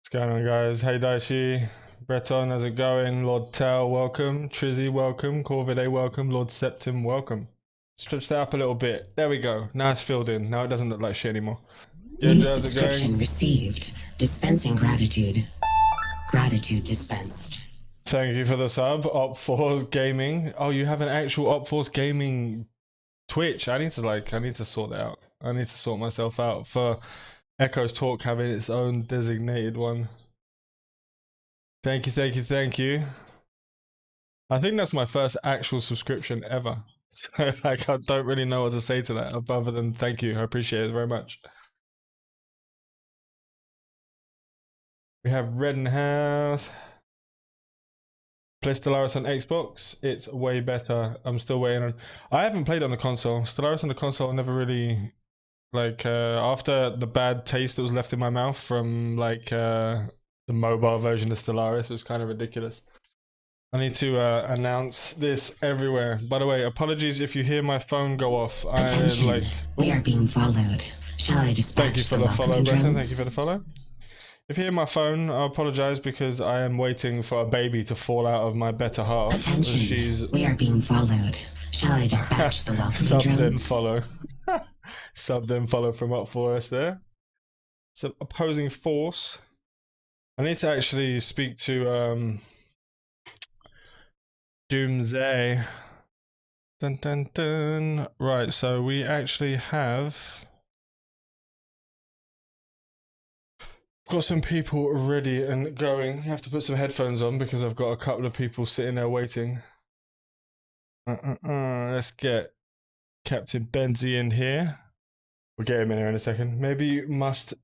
What's going on, guys? Hey, Daichi. Breton, how's it going? Lord Tao, welcome. Trizzy, welcome. Corvide, welcome. Lord Septim, welcome. Stretch that up a little bit. There we go. Now it's filled in. Now it doesn't look like shit anymore. Yeah, New how's it subscription going? received. Dispensing gratitude. Gratitude dispensed. Thank you for the sub. Op4 Gaming. Oh, you have an actual Op4 Gaming Twitch. I need to sort that out. I need to sort myself out for ECHOESTALK having its own designated one. Thank you, thank you, thank you. I think that's my first actual subscription ever. So like, I don't really know what to say to that other than thank you. I appreciate it very much. We have Redenhouse. Play Stellaris on Xbox. It's way better. I'm still waiting on. I haven't played on the console. Stellaris on the console never really like after the bad taste that was left in my mouth from like the mobile version of Stellaris. It was kind of ridiculous. I need to announce this everywhere. By the way, apologies if you hear my phone go off. Attention, we are being followed. Shall I dispatch Thank you for the follow, welcoming Breton. drones? Thank you for the follow. If you hear my phone, I apologize because I am waiting for a baby to fall out of my better half. Attention, we are being followed. Shall I dispatch the welcoming Sub drones? then follow. Sub then follow from up for us there. So opposing force. I need to actually speak to Odoomsy. Dun dun dun. Right, so we actually have got some people ready and going. I have to put some headphones on because I've got a couple of people sitting there waiting. Let's get Captain Benzie in here. We'll get him in here in a second. Maybe you must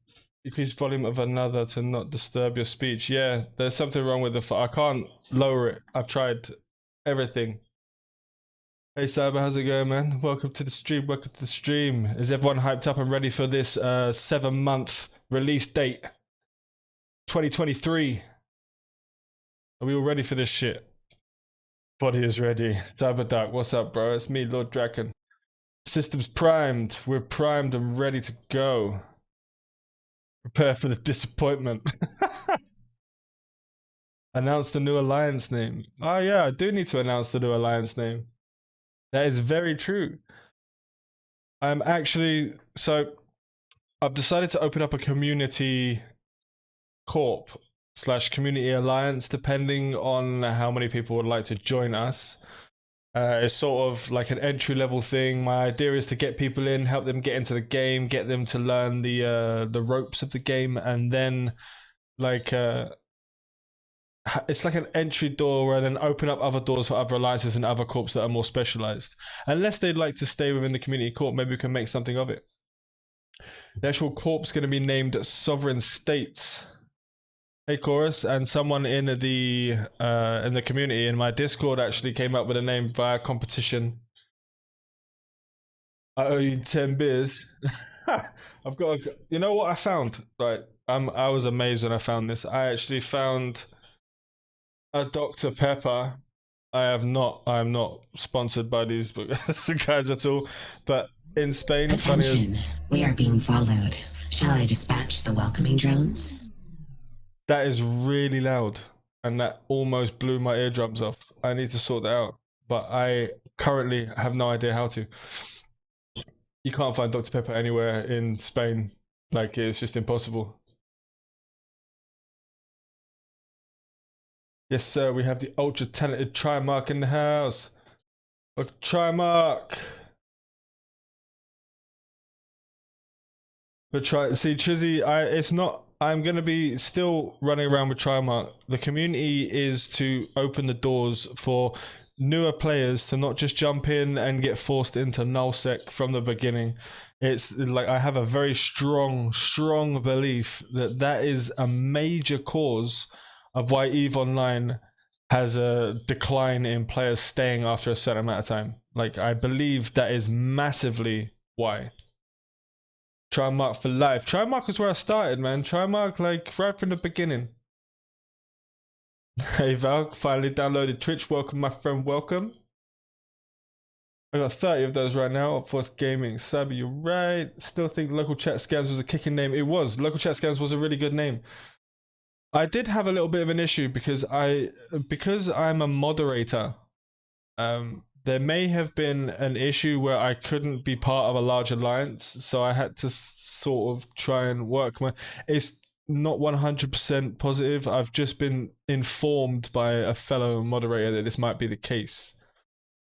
increase volume of another to not disturb your speech. Yeah, there's something wrong with the I can't lower it. I've tried everything. Hey Cyber, how's it going, man? Welcome to the stream. Welcome to the stream. Is everyone hyped up and ready for this 7-month release date? 2023. Are we all ready for this shit? Body is ready. Cyber Dark, what's up, bro? It's me, Lord Draken. Systems primed. We're primed and ready to go. Prepare for the disappointment. Announce the new alliance name. Oh yeah, I do need to announce the new alliance name. That is very true. I'm actually, so I've decided to open up a community corp / community alliance depending on how many people would like to join us. It's sort of like an entry level thing. My idea is to get people in, help them get into the game, get them to learn the ropes of the game, and then like it's like an entry door and then open up other doors for other alliances and other corps that are more specialized. Unless they'd like to stay within the community corp, maybe we can make something of it. The actual corp's going to be named Sovereign States. Hey Chorus, and someone in the community in my Discord actually came up with a name via competition. I owe you 10 beers. I've got you know what I found? Right. I was amazed when I found this. I actually found a Dr. Pepper. I'm not sponsored by these guys at all. But in Spain, attention, we are being followed. Shall I dispatch the welcoming drones? That is really loud, and that almost blew my eardrums off. I need to sort that out, but I currently have no idea how to. You can't find Dr. Pepper anywhere in Spain. Like, it's just impossible. Yes, sir, we have the ultra talented Trimark in the house. Look, Trimark. But see, Chizzy, it's not. I'm going to be still running around with Trimark. The community is to open the doors for newer players to not just jump in and get forced into nullsec from the beginning. It's like I have a very strong belief that that is a major cause of why EVE Online has a decline in players staying after a certain amount of time. Like, I believe that is massively why. Trimark for life. Trimark is where I started, man. Trimark, like, right from the beginning. Hey Val, finally downloaded Twitch. Welcome, my friend, welcome. I got 30 of those right now. Force Gaming. Cyber, you're right. Still think Local Chat Scams was a kicking name. It was. Local Chat Scams was a really good name. I did have a little bit of an issue because I'm a moderator. There may have been an issue where I couldn't be part of a large alliance, so I had to sort of try and work my. It's not 100% positive. I've just been informed by a fellow moderator that this might be the case.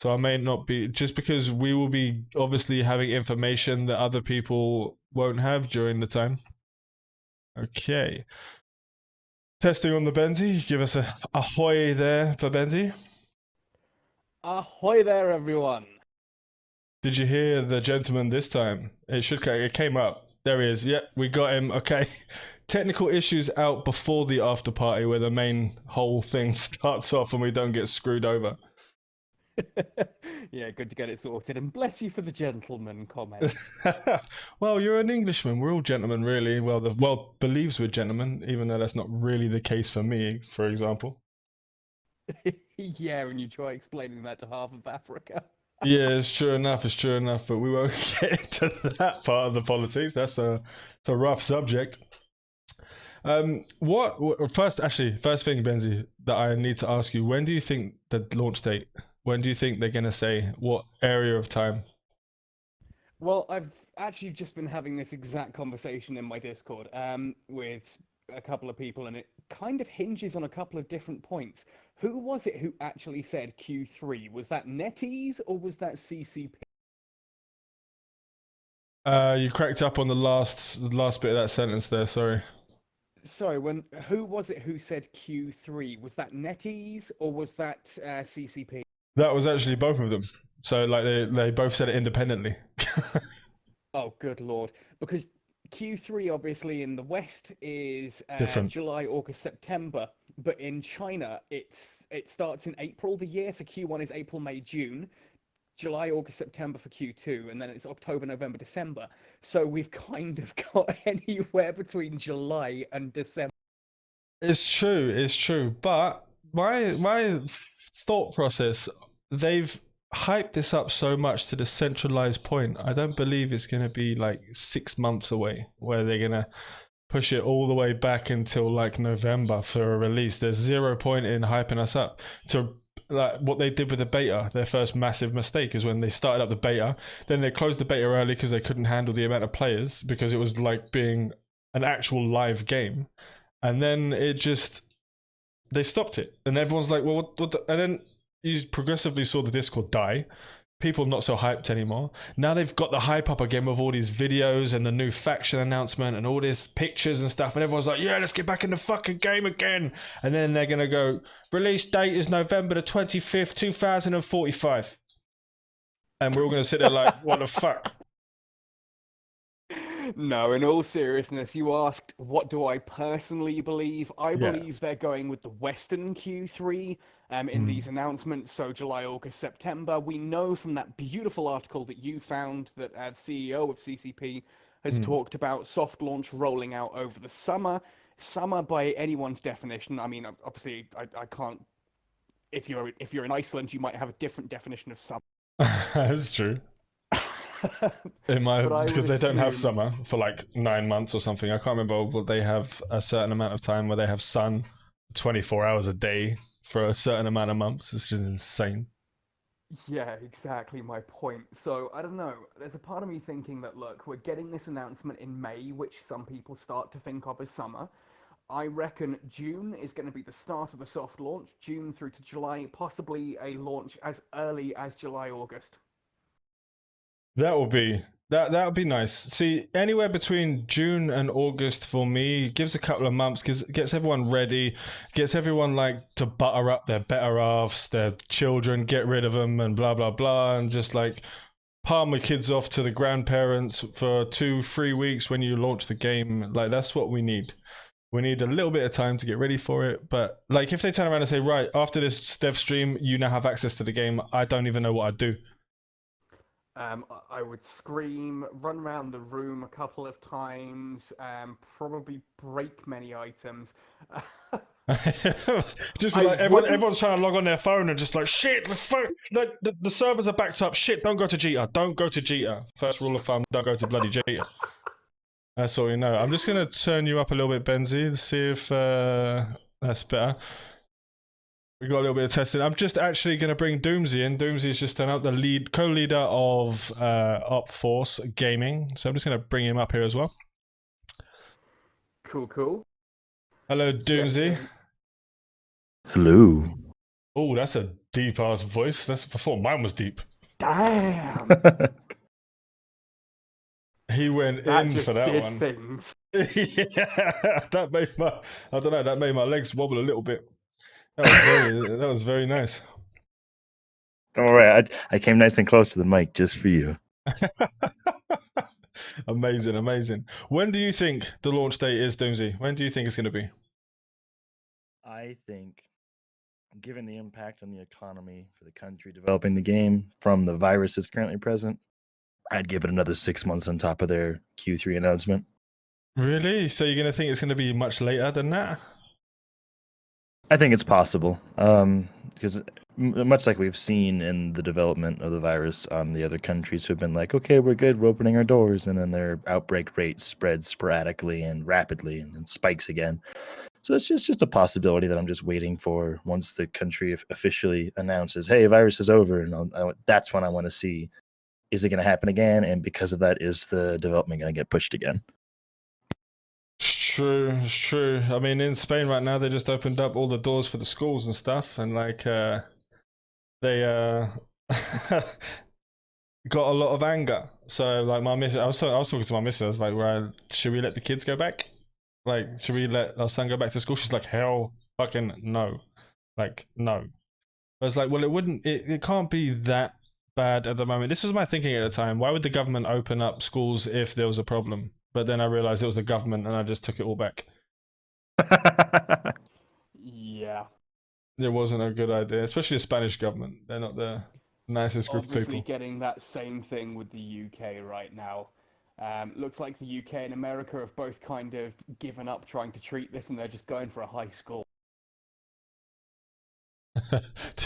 So I may not be, just because we will be obviously having information that other people won't have during the time. Okay. Testing on the Benzie. Give us a ahoy there for Benzie. Ahoy there, everyone! Did you hear the gentleman this time? It came up. There he is. Yep, we got him. Okay. Technical issues out before the after party where the main whole thing starts off and we don't get screwed over. Yeah, good to get it sorted, and bless you for the gentleman comment. Well, you're an Englishman. We're all gentlemen, really. Well, the world believes we're gentlemen, even though that's not really the case for me, for example. Yeah, when you try explaining that to half of Africa. Yeah, it's true enough. It's true enough, but we won't get into that part of the politics. It's a rough subject. First thing, Benzie, that I need to ask you: when do you think the launch date? When do you think they're gonna say what area of time? Well, I've actually just been having this exact conversation in my Discord with a couple of people, and it kind of hinges on a couple of different points. Who was it who actually said Q3? Was that NetEase or was that CCP? You cracked up on the last bit of that sentence there. Sorry. Sorry, who was it who said Q3? Was that NetEase or was that CCP? That was actually both of them. So like they both said it independently. Oh, good lord! Because Q3 obviously in the West is Different. July, August, September, but in China it starts in April the year. So Q1 is April, May, June, July, August, September for Q2, and then it's October, November, December. So we've kind of got anywhere between July and December. It's true. But my thought process, they've hyped this up so much to the centralized point. I don't believe it's going to be like 6 months away where they're going to push it all the way back until like November for a release. There's zero point in hyping us up to like what they did with the beta. Their first massive mistake is when they started up the beta, then they closed the beta early because they couldn't handle the amount of players because it was like being an actual live game. And then they stopped it, and everyone's like, well, and then you progressively saw the Discord die. People not so hyped anymore. Now they've got the hype up again with all these videos and the new faction announcement and all these pictures and stuff, and everyone's like, yeah, let's get back in the fucking game again. And then they're gonna go, release date is November the 25th, 2045. And we're all gonna sit there like, what the fuck? No, in all seriousness, you asked, what do I personally believe? I believe they're going with the Western Q3 in these announcements. So July, August, September. We know from that beautiful article that you found that the CEO of CCP has talked about soft launch rolling out over the summer. Summer, by anyone's definition, I mean, obviously, I can't. If you're in Iceland, you might have a different definition of summer. That's true. Because they don't have summer for like 9 months or something. I can't remember, but they have a certain amount of time where they have sun 24 hours a day for a certain amount of months. It's just insane. Yeah, exactly my point. So, I don't know. There's a part of me thinking that, look, we're getting this announcement in May, which some people start to think of as summer. I reckon June is going to be the start of a soft launch, June through to July, possibly a launch as early as July, August. That would be nice. See, anywhere between June and August for me gives a couple of months, because it gets everyone ready, gets everyone like to butter up their better halves, their children, get rid of them, and blah blah blah, and just like palm the kids off to the grandparents for 2-3 weeks when you launch the game. Like that's what we need. We need a little bit of time to get ready for it. But like if they turn around and say, right, after this dev stream, you now have access to the game, I don't even know what I'd do. I would scream, run around the room a couple of times, probably break many items. Just be like everyone's trying to log on their phone and just like shit. The servers are backed up. Shit, don't go to Jita. Don't go to Jita. First rule of thumb: don't go to bloody Jita. That's all we know. I'm just gonna turn you up a little bit, Benzie, and see if that's better. We got a little bit of testing. I'm just actually gonna bring Doomsy in. Doomsy is just turned out the co-leader of OpForce Gaming. So I'm just gonna bring him up here as well. Cool. Hello, Yes, Doomsy. Hello. Oh, that's a deep ass voice. That's before mine was deep. Damn. He went That in just for that did one. things. Yeah, that made my legs wobble a little bit. That was very nice. Don't worry, I came nice and close to the mic just for you. Amazing. When do you think the launch date is, Doomsy? When do you think it's going to be? I think, given the impact on the economy for the country developing the game from the virus that's currently present, I'd give it another 6 months on top of their Q3 announcement. Really? So you're going to think it's going to be much later than that? I think it's possible, because much like we've seen in the development of the virus on the other countries who have been like, okay, we're good, we're opening our doors, and then their outbreak rate spreads sporadically and rapidly and spikes again. So it's just a possibility that I'm just waiting for once the country officially announces, hey, virus is over, and that's when I want to see, is it going to happen again? And because of that, is the development going to get pushed again? It's true. I mean, in Spain right now, they just opened up all the doors for the schools and stuff, and like they got a lot of anger. So like my missus, I was talking to my missus, I was like, right, should we let the kids go back? Like, should we let our son go back to school? She's like, hell fucking no. Like, no. I was like, well, it can't be that bad at the moment. This was my thinking at the time. Why would the government open up schools if there was a problem? But then I realized it was the government and I just took it all back. Yeah. It wasn't a good idea, especially the Spanish government. They're not the nicest group of Obviously people. getting that same thing with the UK right now. Looks like the UK and America have both kind of given up trying to treat this and they're just going for a high score.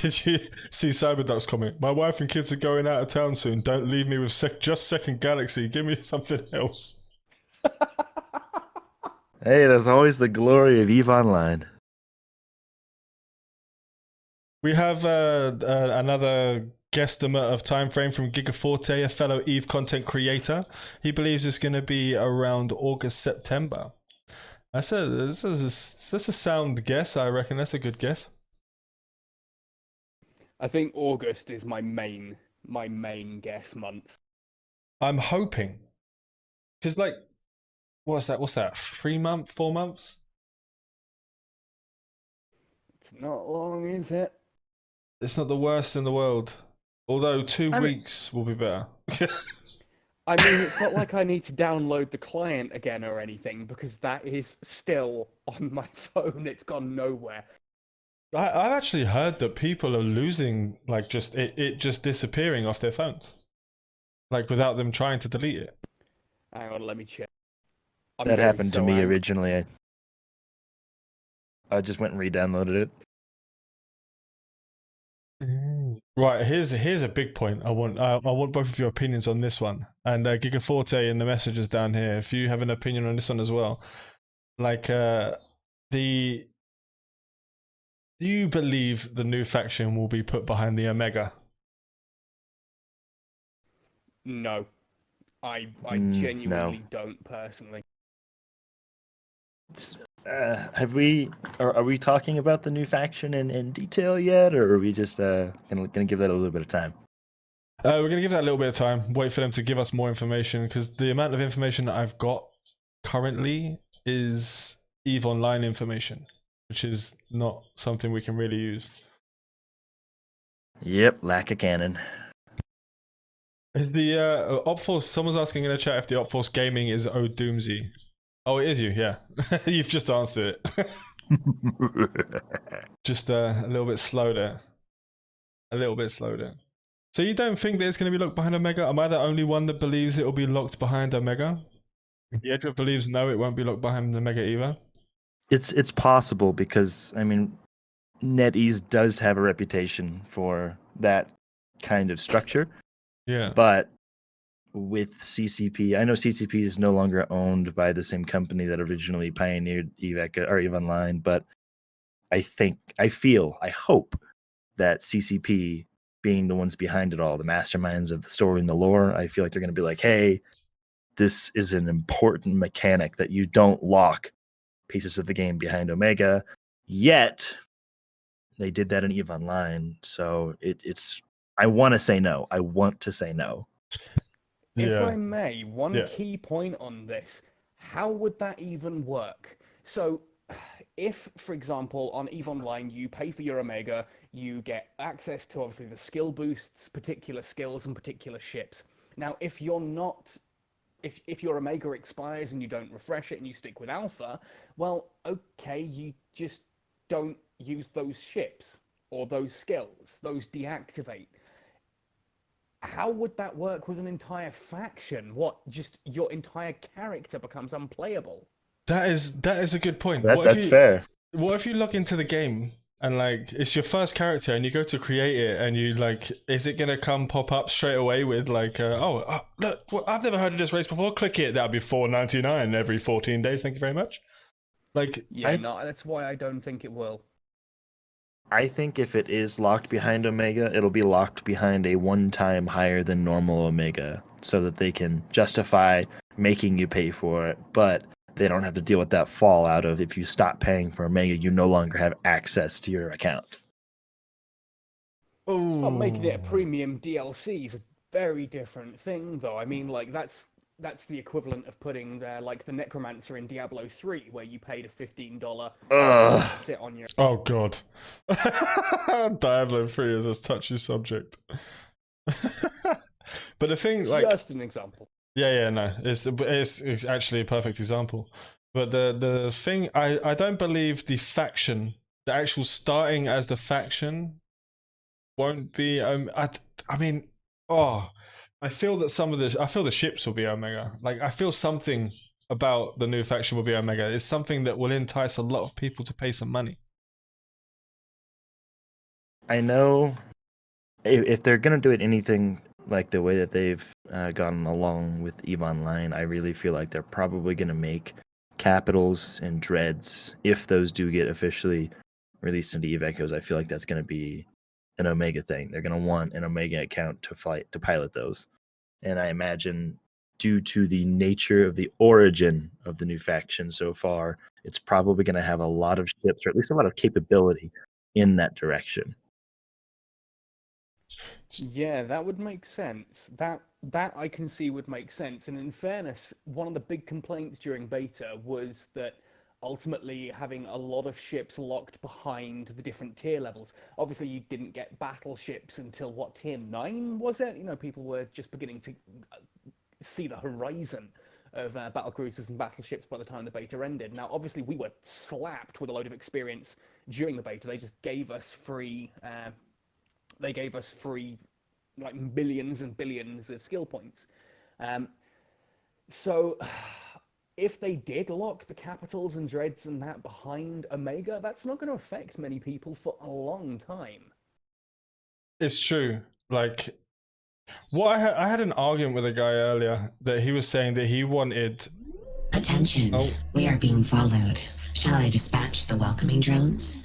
Did you see Cyberduck's comment? My wife and kids are going out of town soon. Don't leave me with just Second Galaxy. Give me something else. Hey, there's always the glory of EVE Online. We have another guesstimate of time frame from Gigaforte, a fellow EVE content creator. He believes it's going to be around August, September. That's a sound guess, I reckon. That's a good guess. I think August is my main guess month. I'm hoping. Because, like, what's that? 3 months, 4 months? It's not long, is it? It's not the worst in the world. Although 2 weeks will be better. I mean, it's not like I need to download the client again or anything, because that is still on my phone. It's gone nowhere. I've actually heard that people are losing, like, just it just disappearing off their phones. Like, without them trying to delete it. Hang on, let me check. That happened to me originally. I just went and re-downloaded it. Right, here's a big point. I want both of your opinions on this one. And Gigaforte in the messages down here, if you have an opinion on this one as well. Like, do you believe the new faction will be put behind the Omega? No. I genuinely don't personally. Are we talking about the new faction in detail yet, or are we just gonna give that a little bit of time? We're gonna give that a little bit of time. Wait for them to give us more information, because the amount of information that I've got currently is EVE Online information, which is not something we can really use. Yep, lack of canon. Is the OpForce? Someone's asking in the chat if the OpForce Gaming is Odoomsy. Oh, it is you. Yeah, you've just answered it. Just a little bit slow there. So you don't think that it's going to be locked behind Omega? Am I the only one that believes it will be locked behind Omega? Yedra believes no, it won't be locked behind Omega either. It's possible, because I mean, NetEase does have a reputation for that kind of structure. Yeah. But with CCP, I know CCP is no longer owned by the same company that originally pioneered EVE Online, but I hope that CCP, being the ones behind it all, the masterminds of the story and the lore, I feel like they're going to be like, hey, this is an important mechanic that you don't lock pieces of the game behind Omega. Yet they did that in EVE Online, so it's. I want to say no. I want to say no. If Yeah. I may, one Yeah. key point on this, how would that even work? So, if, for example, on EVE Online, you pay for your Omega, you get access to obviously the skill boosts, particular skills, and particular ships. Now, if you're not, if your Omega expires and you don't refresh it and you stick with Alpha, well, okay, you just don't use those ships or those skills, those deactivate. How would that work with an entire faction? What, just your entire character becomes unplayable? That is a good point. That's fair. What if you log into the game and like it's your first character and you go to create it and you like, is it gonna pop up straight away with like, look, well, I've never heard of this race before. Click it. That'll be $4.99 every 14 days. Thank you very much. Like, Yeah, no, that's why I don't think it will. I think if it is locked behind Omega, it'll be locked behind a one-time higher than normal Omega, so that they can justify making you pay for it, but they don't have to deal with that fallout of if you stop paying for Omega, you no longer have access to your account. Well, making it a oh, premium DLC is a very different thing, though. I mean, like that's the equivalent of putting like the Necromancer in Diablo 3, where you paid a $15 Ugh. sit on your. oh god. Diablo 3 is a touchy subject. But the thing, like, Just an example. yeah, no, it's actually a perfect example. But the thing, I don't believe the faction, the actual starting as the faction, won't be. I mean, I feel that I feel the ships will be Omega. Like, I feel something about the new faction will be Omega. It's something that will entice a lot of people to pay some money. I know if they're gonna do it anything like the way that they've gone along with EVE Online, I really feel like they're probably gonna make capitals and dreads, if those do get officially released into EVE Echoes. I feel like that's gonna be an Omega thing. They're gonna want an Omega account to pilot those, and I imagine due to the nature of the origin of the new faction so far, it's probably gonna have a lot of ships, or at least a lot of capability in that direction. Yeah, that would make sense. That I can see would make sense. And in fairness, one of the big complaints during beta was that ultimately having a lot of ships locked behind the different tier levels. Obviously, you didn't get battleships until what, tier 9 was it? You know, people were just beginning to see the horizon of battlecruisers and battleships by the time the beta ended. Now, obviously, we were slapped with a load of experience during the beta. They just gave us free. They gave us free, like, millions and billions of skill points. So, if they did lock the capitals and dreads and that behind Omega, that's not going to affect many people for a long time. It's true. Like, I had an argument with a guy earlier that he was saying that he wanted. Attention, we are being followed. Shall I dispatch the welcoming drones?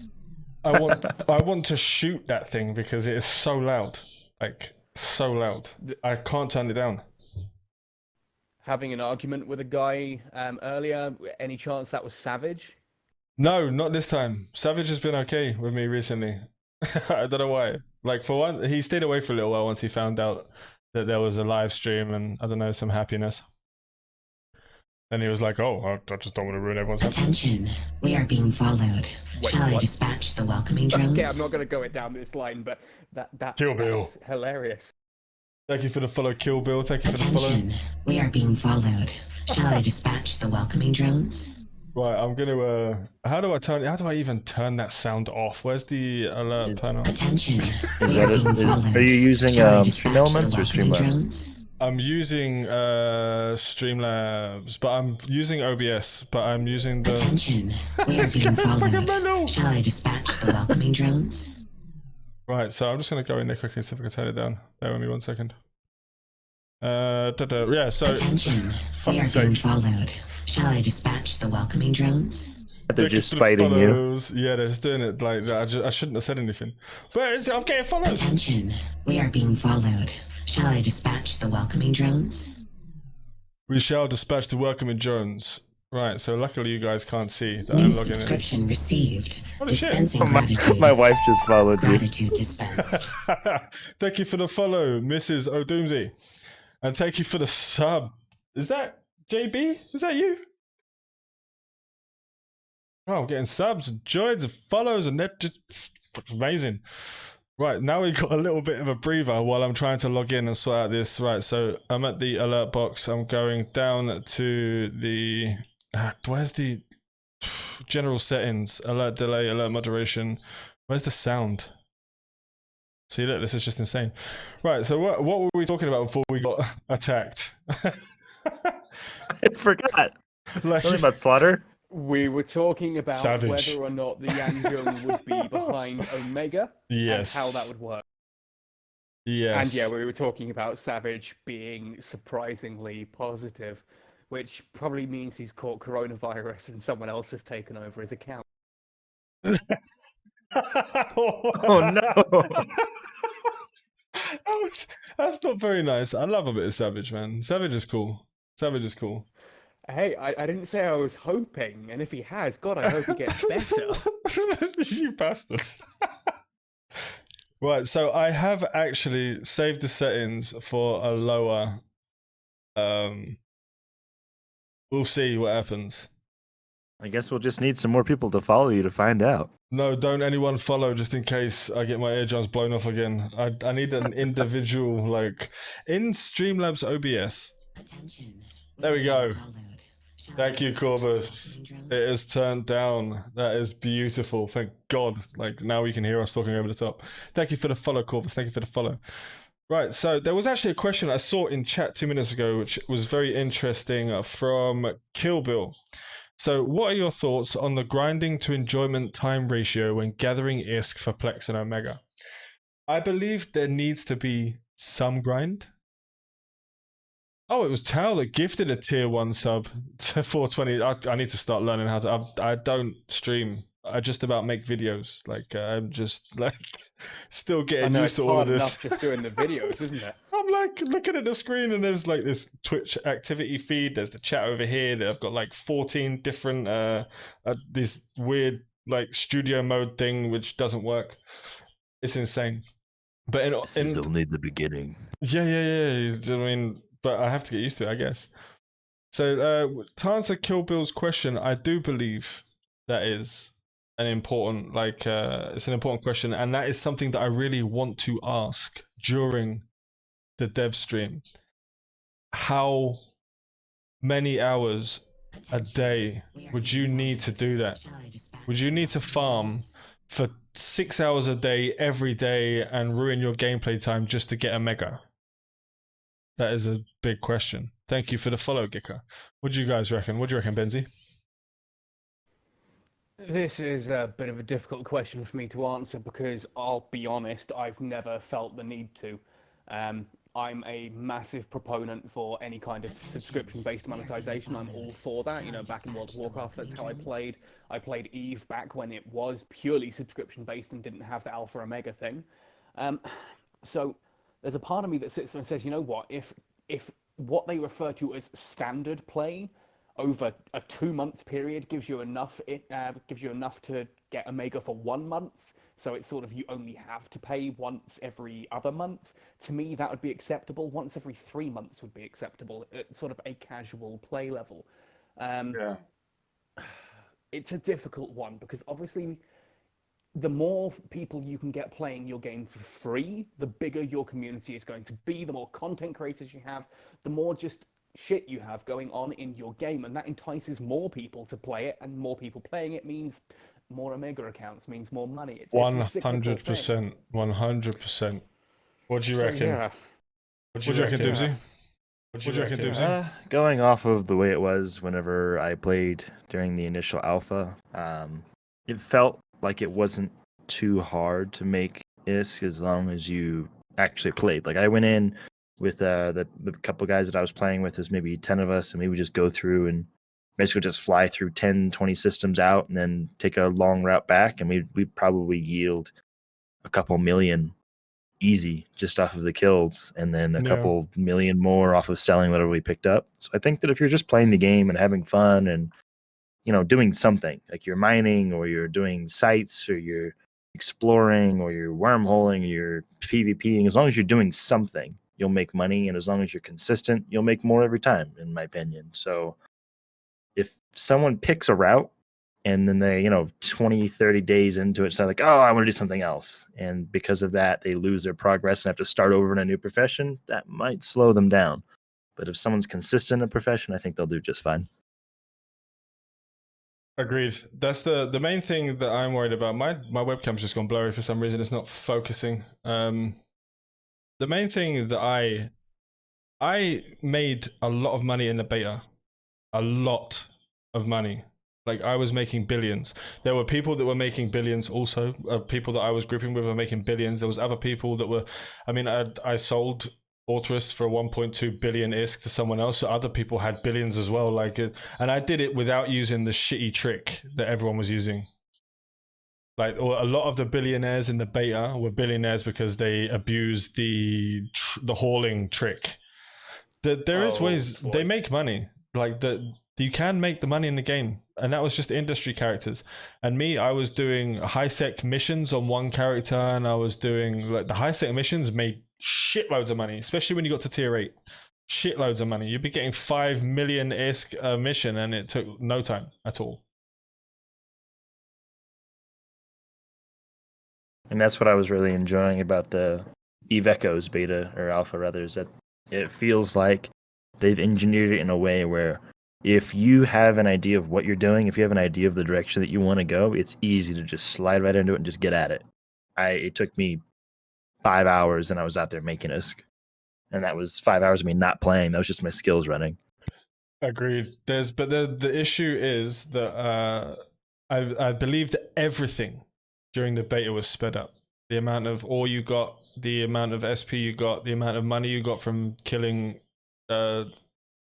I want to shoot that thing because it is so loud. Like, so loud. I can't turn it down. Having an argument with a guy earlier, any chance that was Savage? No, not this time. Savage has been okay with me recently. I don't know why. Like, for one, he stayed away for a little while once he found out that there was a live stream and, I don't know, some happiness. And he was like, oh, I just don't want to ruin everyone's happiness. Attention, we are being followed. Wait, Shall I what? dispatch the welcoming drones? Okay, I'm not going to go it down this line, but Kill Bill. that's hilarious. Thank you for the follow, Kill Bill. Thank you for the follow. Attention, we are being followed. Shall I dispatch the welcoming drones? Right, I'm gonna. How do I even turn that sound off? Where's the alert panel? Attention, Is we are that being followed. are you using Shall I Stream dispatch Elements the or welcoming Streamlabs? drones? I'm using Streamlabs, but I'm using OBS, but I'm using the. Attention, we are being followed. Shall I dispatch the welcoming drones? Right, so I'm just gonna go in there quickly and see if I can turn it down. Bear with me 1 second. Yeah, so Attention, we are fuck's being sake. followed. Shall I dispatch the welcoming drones? They're Thank you just for the fighting you. follows. Yeah, they're just doing it like that. I shouldn't have said anything. But I'm getting followed. Attention, we are being followed. Shall I dispatch the welcoming drones? We shall dispatch the welcoming drones. Right, so luckily you guys can't see that New I'm logging in. subscription received. Holy shit. Dispensing My, gratitude. my wife just followed you. Gratitude dispensed. Thank you for the follow, Mrs. Odoomsy. And thank you for the sub. Is that JB? Is that you? Oh, I'm getting subs and joins and follows, and they're just fucking amazing. Right, now we've got a little bit of a breather while I'm trying to log in and sort out this. Right, so I'm at the alert box. I'm going down to the... where's the general settings? Alert delay, alert moderation. Where's the sound? See, look, this is just insane. Right, so what were we talking about before we got attacked? I forgot. Like, Something about slaughter? We were talking about Savage. whether or not the Yanjung would be behind Omega yes. and how that would work. Yes. And yeah, we were talking about Savage being surprisingly positive, which probably means he's caught coronavirus and someone else has taken over his account. Oh no. That's not very nice. I love a bit of Savage, man. Savage is cool. Savage is cool. Hey, I didn't say I was hoping, and if he has, God, I hope he gets better. You bastard. Right, so I have actually saved the settings for a lower. We'll see what happens. I guess we'll just need some more people to follow you to find out. No, don't anyone follow just in case I get my eardrums blown off again. I need an individual, like, in Streamlabs OBS. Attention. There we go. Followed. Shall Thank I you, dispatch the Corvus. welcoming drones? It is turned down. That is beautiful. Thank God. Like, now you can hear us talking over the top. Thank you for the follow, Corvus. Thank you for the follow. Right, so there was actually a question I saw in chat 2 minutes ago, which was very interesting from Kill Bill. So, what are your thoughts on the grinding to enjoyment time ratio when gathering ISK for Plex and Omega? I believe there needs to be some grind. Oh, it was Tao that gifted a tier 1 sub to 420. I need to start learning how to... I don't stream. I just about make videos. Like, I'm just, like, still I getting know used it's to all hard of this. enough just doing the videos, isn't it? I'm like looking at the screen and there's like this Twitch activity feed. There's the chat over here. I've got like 14 different this weird like studio mode thing which doesn't work. It's insane. But This is only the beginning. yeah. I mean, but I have to get used to it, I guess. So to answer Kill Bill's question, I do believe that is an important it's an important question, and that is something that I really want to ask during the dev stream. How many hours a day would you need to do that? Shall I dispatch Would you need to farm for 6 hours a day every day and ruin your gameplay time just to get a mega? That is a big question. Thank you for the follow, Gika. What do you guys reckon? What do you reckon, Benzie? This is a bit of a difficult question for me to answer because I'll be honest, I've never felt the need to. I'm a massive proponent for any kind of subscription-based monetization. I'm all for that. You know, back in World of Warcraft, that's how I played. I played EVE back when it was purely subscription-based and didn't have the Alpha Omega thing. So there's a part of me that sits there and says, you know what, if what they refer to as standard play over a 2-month period gives you enough, gives you enough to get Omega for 1 month, so it's sort of you only have to pay once every other month. To me, that would be acceptable. Once every 3 months would be acceptable at sort of a casual play level. Yeah. It's a difficult one because obviously the more people you can get playing your game for free, the bigger your community is going to be, the more content creators you have, the more just shit you have going on in your game, and that entices more people to play it, and more people playing it means more Omega accounts, means more money. It's a cyclical thing. 100%. 100%. What do you So, reckon? yeah. What do you reckon, Dibsy? What do you reckon, Dibsy? Going off of the way it was whenever I played during the initial alpha, it felt like it wasn't too hard to make ISK as long as you actually played. Like I went in with the couple guys that I was playing with. There's maybe 10 of us, and we would just go through and basically just fly through 10, 20 systems out and then take a long route back, and we'd probably yield a couple million easy just off of the kills, and then a couple million more off of selling whatever we picked up. So I think that if you're just playing the game and having fun and, you know, doing something like you're mining or you're doing sites or you're exploring or you're wormholing or you're PvPing, as long as you're doing something, you'll make money. And as long as you're consistent, you'll make more every time, in my opinion. So if someone picks a route and then they, 20, 30 days into it, so like, oh, I want to do something else. And because of that, they lose their progress and have to start over in a new profession, that might slow them down. But if someone's consistent in a profession, I think they'll do just fine. Agreed. That's the main thing that I'm worried about. My webcam's just gone blurry for some reason. It's not focusing. The main thing that I made a lot of money in the beta. A lot of money. Like, I was making billions. There were people that were making billions also. People that I was grouping with were making billions. There was other people that were, I sold Fortress for 1.2 billion ISK to someone else. So other people had billions as well. And I did it without using the shitty trick that everyone was using. Like, a lot of the billionaires in the beta were billionaires because they abused the hauling trick. There is ways they make money. Like, you can make the money in the game, and that was just industry characters. And me, I was doing high sec missions on one character, and I was doing, like, the high sec missions made shitloads of money, especially when you got to tier 8. Shitloads of money. You'd be getting 5 million ISK a mission, and it took no time at all. And that's what I was really enjoying about the ECHOESTALK beta, or alpha rather, is that it feels like they've engineered it in a way where if you have an idea of what you're doing, if you have an idea of the direction that you want to go, it's easy to just slide right into it and just get at it. It took me 5 hours and I was out there making ISK. And that was 5 hours of me not playing. That was just my skills running. Agreed. But the issue is that I believe that everything during the beta was sped up. The amount of ore you got, the amount of SP you got, the amount of money you got from killing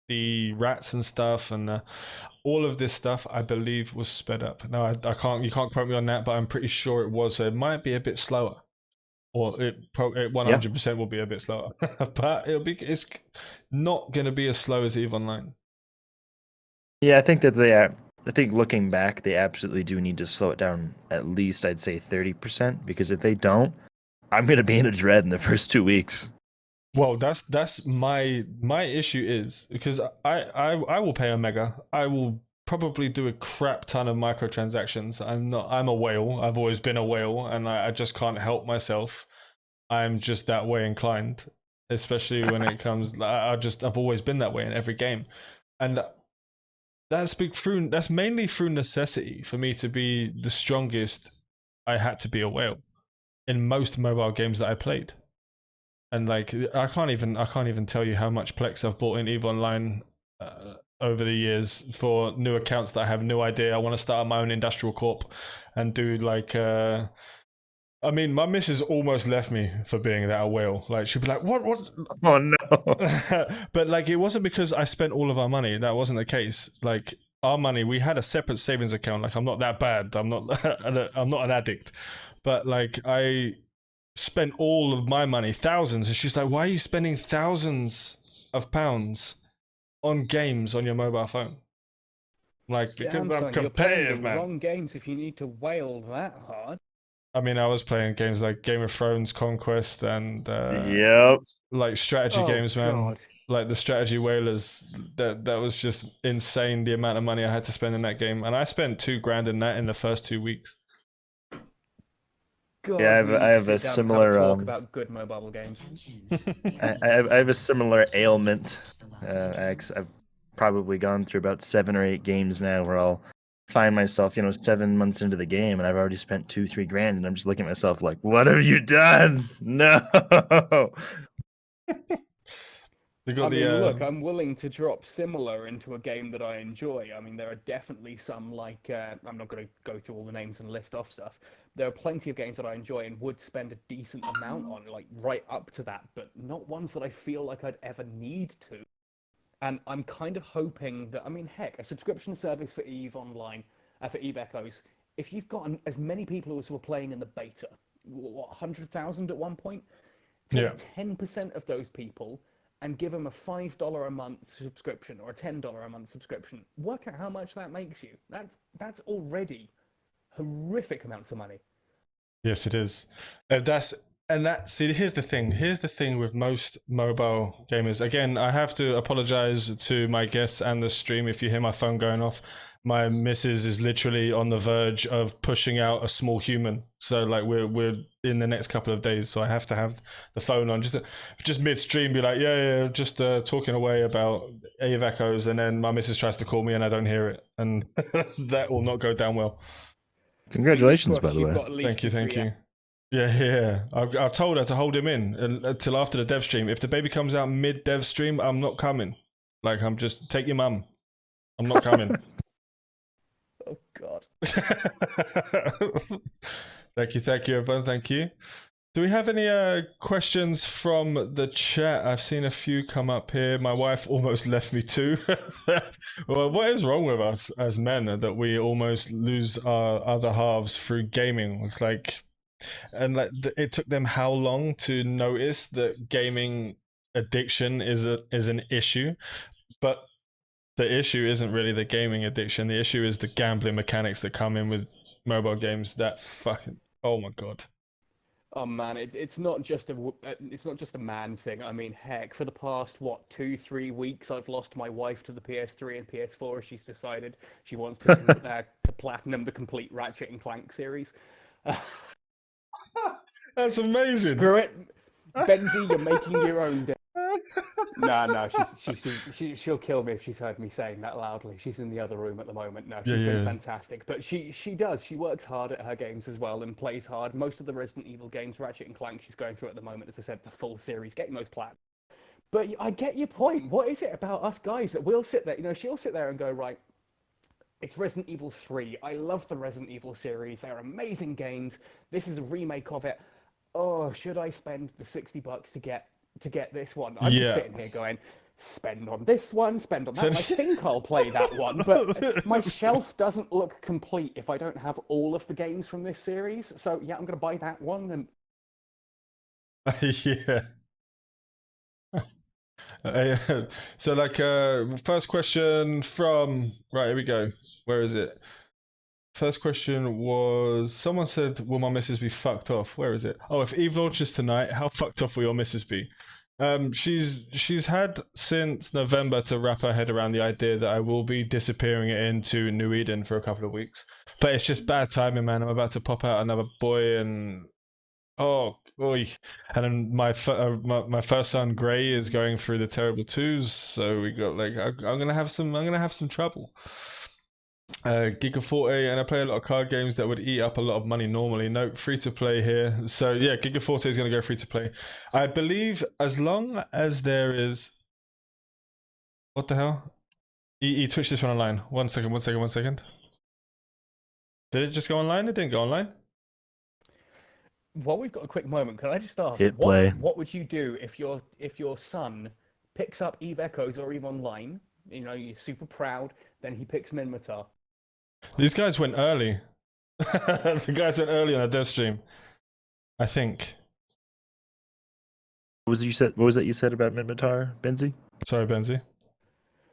the rats and stuff, and all of this stuff, I believe, was sped up. Now, you can't quote me on that, but I'm pretty sure it was. So it might be a bit slower, or it 100% will be a bit slower. But it's not going to be as slow as EVE Online. Yeah, I think that I think looking back, they absolutely do need to slow it down at least, I'd say 30%, because if they don't, I'm going to be in a dread in the first 2 weeks. Well, that's my issue is because I will pay Omega. I will probably do a crap ton of microtransactions. I'm a whale. I've always been a whale, and I just can't help myself. I'm just that way inclined, especially when it comes. I've always been that way in every game, and that's mainly through necessity. For me to be the strongest, I had to be a whale in most mobile games that I played. And like, I can't even tell you how much Plex I've bought in EVE Online over the years for new accounts that I have no idea. I want to start my own industrial corp and do like, my missus almost left me for being that a whale. Like, she'd be like, what? Oh no. But like, it wasn't because I spent all of our money. That wasn't the case. Like, our money, we had a separate savings account. Like, I'm not that bad. I'm not an addict. But like, I spent all of my money, thousands, and she's like, why are you spending thousands of pounds on games on your mobile phone? Like, because I'm competitive, you're man. Wrong games if you need to wail that hard. I was playing games like Game of Thrones Conquest and like strategy games, man. God. Like the strategy whalers, that was just insane, the amount of money I had to spend in that game. And I spent $2,000 in that in the first 2 weeks. God, yeah, I have a similar talk about good mobile games. I have a similar ailment. I've probably gone through about 7 or 8 games now where I'll find myself, 7 months into the game, and I've already spent $2-3 grand, and I'm just looking at myself like, what have you done? No. They I got mean, the look, I'm willing to drop similar into a game that I enjoy. I mean, there are definitely some like I'm not going to go through all the names and list off stuff. There are plenty of games that I enjoy and would spend a decent amount on, like right up to that, but not ones that I feel like I'd ever need to. And I'm kind of hoping that, I mean, heck, a subscription service for Eve Online, for Eve Echoes, if you've got as many people as were playing in the beta, what, 100,000 at one point, take yeah. 10% of those people and give them a $5 a month subscription or a $10 a month subscription. Work out how much that makes you. That's already horrific amounts of money. Yes, it is. That's and that. See, here's the thing. Here's the thing with most mobile gamers. Again, I have to apologize to my guests and the stream if you hear my phone going off. My missus is literally on the verge of pushing out a small human. So like we're in the next couple of days. So I have to have the phone on just midstream. Be like, yeah, just talking away about Ave Echoes, and then my missus tries to call me and I don't hear it, and that will not go down well. Fingers Congratulations, by crossed the you've way. got at least Thank you, the thank 3 you. Yeah. I've told her to hold him in until after the dev stream. If the baby comes out mid dev stream, I'm not coming. Like, I'm just take your mum. I'm not coming. Oh God. Thank you, everyone. Thank you. Do we have any questions from the chat? I've seen a few come up here. My wife almost left me too. Well, what is wrong with us as men that we almost lose our other halves through gaming? It's like, and like it took them how long to notice that gaming addiction is an issue, but the issue isn't really the gaming addiction. The issue is the gambling mechanics that come in with mobile games. That fucking, oh my God. Oh man, it's not just a man thing. I mean, heck, for the past what 2-3 weeks, I've lost my wife to the PS3 and PS4. She's decided she wants to platinum the complete Ratchet and Clank series. That's amazing. Screw it, Benzie, you're making your own day. No, she'll kill me if she's heard me saying that loudly. She's in the other room at the moment. No, she's been fantastic, but she works hard at her games as well and plays hard. Most of the Resident Evil games, Ratchet and Clank, she's going through at the moment. As I said, the full series, getting those plat. But I get your point. What is it about us guys that we'll sit there? You know, she'll sit there and go, right, it's Resident Evil 3. I love the Resident Evil series. They're amazing games. This is a remake of it. Oh, should I spend the $60 to get this one? I'm just sitting here going, spend on this one, spend on that one. I think I'll play that one, but my shelf doesn't look complete if I don't have all of the games from this series. So yeah, I'm going to buy that one. And yeah. So like first question from right, here we go. Where is it? First question was, someone said, will my missus be fucked off? Where is it? Oh, if Eve launches tonight, how fucked off will your missus be? She's had since November to wrap her head around the idea that I will be disappearing into New Eden for a couple of weeks. But it's just bad timing, man. I'm about to pop out another boy and oh, oy. And then my first son Gray is going through the terrible twos, so we got like I'm gonna have some trouble. Gigaforte, and I play a lot of card games that would eat up a lot of money normally. No, free to play here. So yeah, Gigaforte is going to go free to play. I believe as long as there is. What the hell? He twitched this one online. One second. Did it just go online? It didn't go online. while we've got a quick moment, can I just ask, Hit play. what would you do if your son picks up Eve Echoes or Eve Online? You know, you're super proud. Then he picks Minmatar. These guys went early. The guys went early on a dev stream, I think. What was it you said? What was that you said about Minmatar, Benzie? Sorry, Benzie.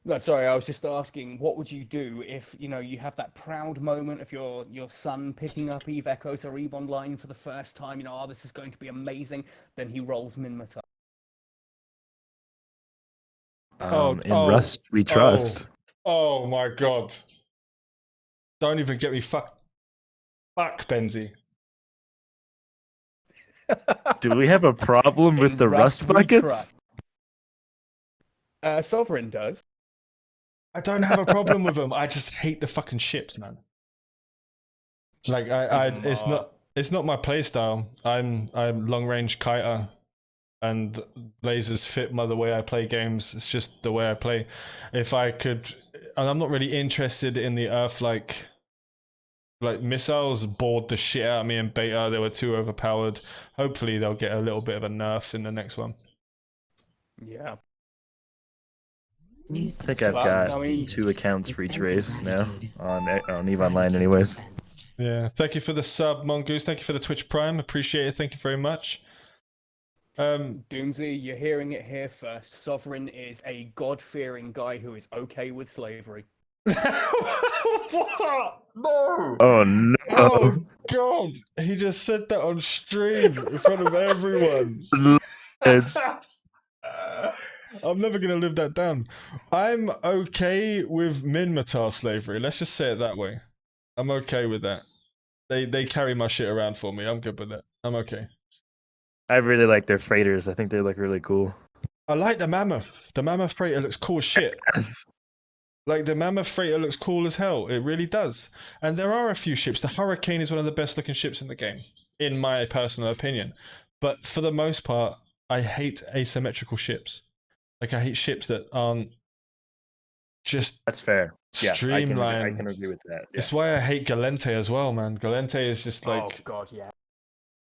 No, sorry, I was just asking, what would you do if, you know, you have that proud moment of your son picking up Eve Echoes or Eve Online for the first time, you know, oh, this is going to be amazing, then he rolls Minmatar. In Rust, we trust. Oh my God. Don't even get me fuck, Benzie. Do we have a problem with the Rust buckets? Sovereign does. I don't have a problem with them. I just hate the fucking ships, man. Like it's not my playstyle. I'm long range kiter. and lasers fit the way I play games. It's just the way I play. If I could, and I'm not really interested in the Earth like missiles bored the shit out of me in beta. They were too overpowered. Hopefully they'll get a little bit of a nerf in the next one. Yeah. New I think subscription I've got received. 2 accounts for With each sense of race now gratitude. on EVE Online, Gratitude anyways. dispensed. Yeah, thank you for the sub, Mongoose. Thank you for the Twitch Prime. Appreciate it. Thank you very much. Doomsy, you're hearing it here first. Sovereign is a God-fearing guy who is okay with slavery. What? No! Oh no! Oh God! He just said that on stream in front of everyone. I'm never gonna live that down. I'm okay with Minmatar slavery. Let's just say it that way. I'm okay with that. They carry my shit around for me. I'm good with that. I'm okay. I really like their freighters. I think they look really cool. I like the Mammoth. The Mammoth freighter looks cool as shit. Yes. Like, the Mammoth freighter looks cool as hell. It really does. And there are a few ships. The Hurricane is one of the best looking ships in the game, in my personal opinion. But for the most part, I hate asymmetrical ships. Like, I hate ships that aren't just That's fair. Yeah, streamlined. I can agree with that. Yeah. It's why I hate Galente as well, man. Galente is just Oh like, God, yeah.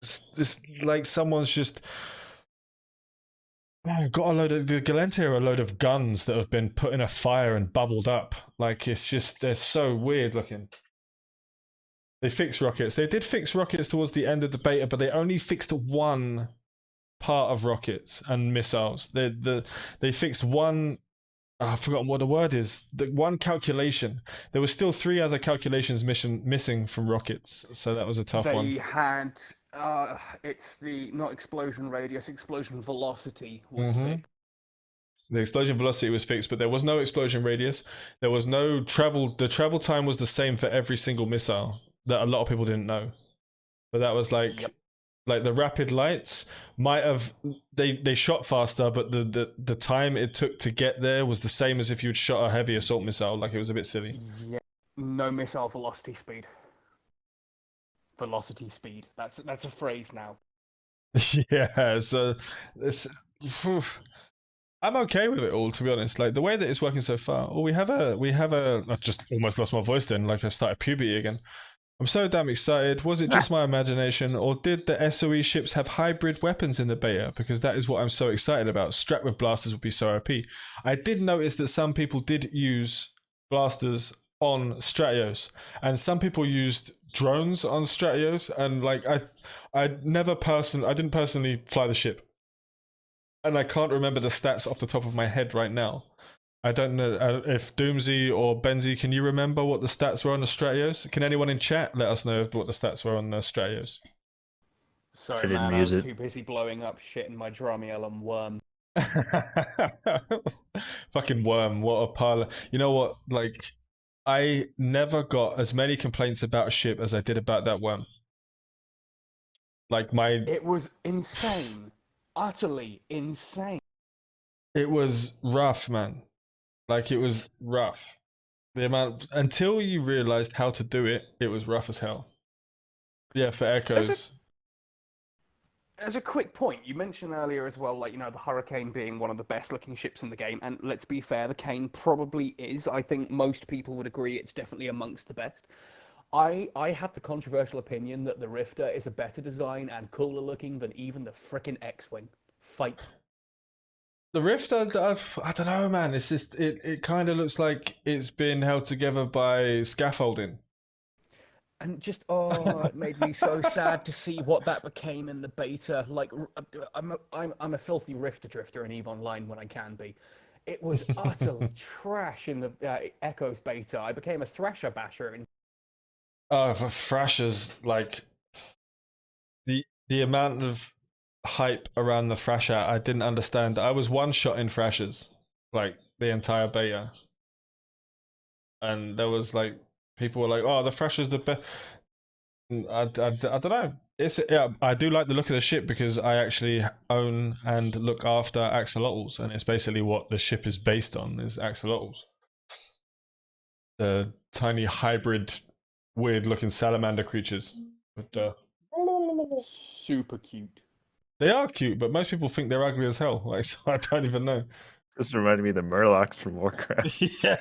it's like someone's just got a load of the Galente are a load of guns that have been put in a fire and bubbled up. Like, it's just, they're so weird looking. They fixed rockets. They did fix rockets towards the end of the beta, but they only fixed one part of rockets and missiles. They fixed one. I've forgotten what the word is. The one calculation. There were still 3 other calculations missing from rockets, so that was a tough one. They had it's the not explosion radius, explosion velocity was fixed. The explosion velocity was fixed, but there was no explosion radius. There was no travel. The travel time was the same for every single missile that a lot of people didn't know. But that was like, Yep. like the rapid lights might have they shot faster, but the time it took to get there was the same as if you'd shot a heavy assault missile. Like, it was a bit silly. Yeah. No missile velocity speed. Velocity speed. That's a phrase now. Yeah, so it's. I'm okay with it all, to be honest. Like, the way that it's working so far. Oh, we have a. I just almost lost my voice then. Like, I started puberty again. I'm so damn excited. Was it just my imagination, or did the SOE ships have hybrid weapons in the beta? Because that is what I'm so excited about. Strapped with blasters would be so OP. I did notice that some people did use blasters on Stratios, and some people used drones on Stratios, and like, I didn't personally fly the ship, and I can't remember the stats off the top of my head right now. I don't know if Odoomsy or Benzie, can you remember what the stats were on the Stratios? Can anyone in chat let us know what the stats were on the Stratios? Sorry, didn't man, I use was it. too busy blowing up shit in my Dromiel worm. Fucking worm, what a pile of... You know what, like, I never got as many complaints about a ship as I did about that worm. Like, It was insane. Utterly insane. it was rough, man. Like, it was rough. The amount, until you realized how to do it, it was rough as hell. Yeah, for Echoes. As a quick point, you mentioned earlier as well, like, you know, the Hurricane being one of the best looking ships in the game, and let's be fair, the Cane probably is. I think most people would agree it's definitely amongst the best. I have the controversial opinion that the Rifter is a better design and cooler looking than even the frickin' X-Wing. Fight. The Rift, I don't know, man. It's just, it kind of looks like it's been held together by scaffolding. And just, oh, it made me so sad to see what that became in the beta. Like, I'm a filthy Rifter drifter in EVE Online when I can be. It was utterly trash in the Echoes beta. I became a Thrasher basher. And Oh, for Thrashers, like, the amount of hype around the Thrasher, I didn't understand. I was one shot in Thrashers, like, the entire beta. And there was, like, people were like, oh, the Thrasher's the best. I don't know. Yeah, I do like the look of the ship because I actually own and look after axolotls, and it's basically what the ship is based on, is axolotls. The tiny hybrid, weird looking salamander creatures with the... super cute. They are cute, but most people think they're ugly as hell. Like, so I don't even know. This reminded me of the Murlocs from Warcraft. Yeah.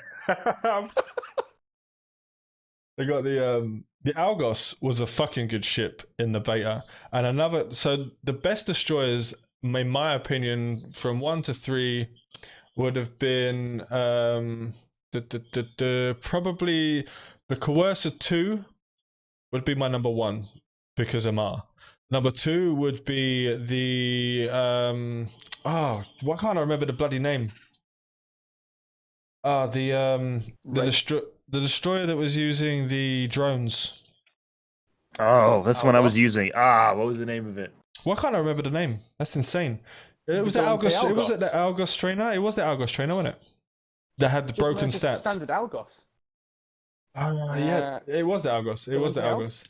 They got the Algos was a fucking good ship in the beta, and another. So the best destroyers, in my opinion, from 1 to 3, would have been probably the Coercer 2 would be my number 1 because Amar. Number 2 would be the why can't I remember the bloody name? The destroyer that was using the drones. Oh, that's the one I was Algos? using. What was the name of it? Why can't I remember the name? That's insane. It was the don't say Algos. It was Algos. the Algos trainer. It was the Algos trainer, wasn't it? That had the Just broken just stats. Standard Algos. Yeah, it was the Algos. It was the Don't Algos.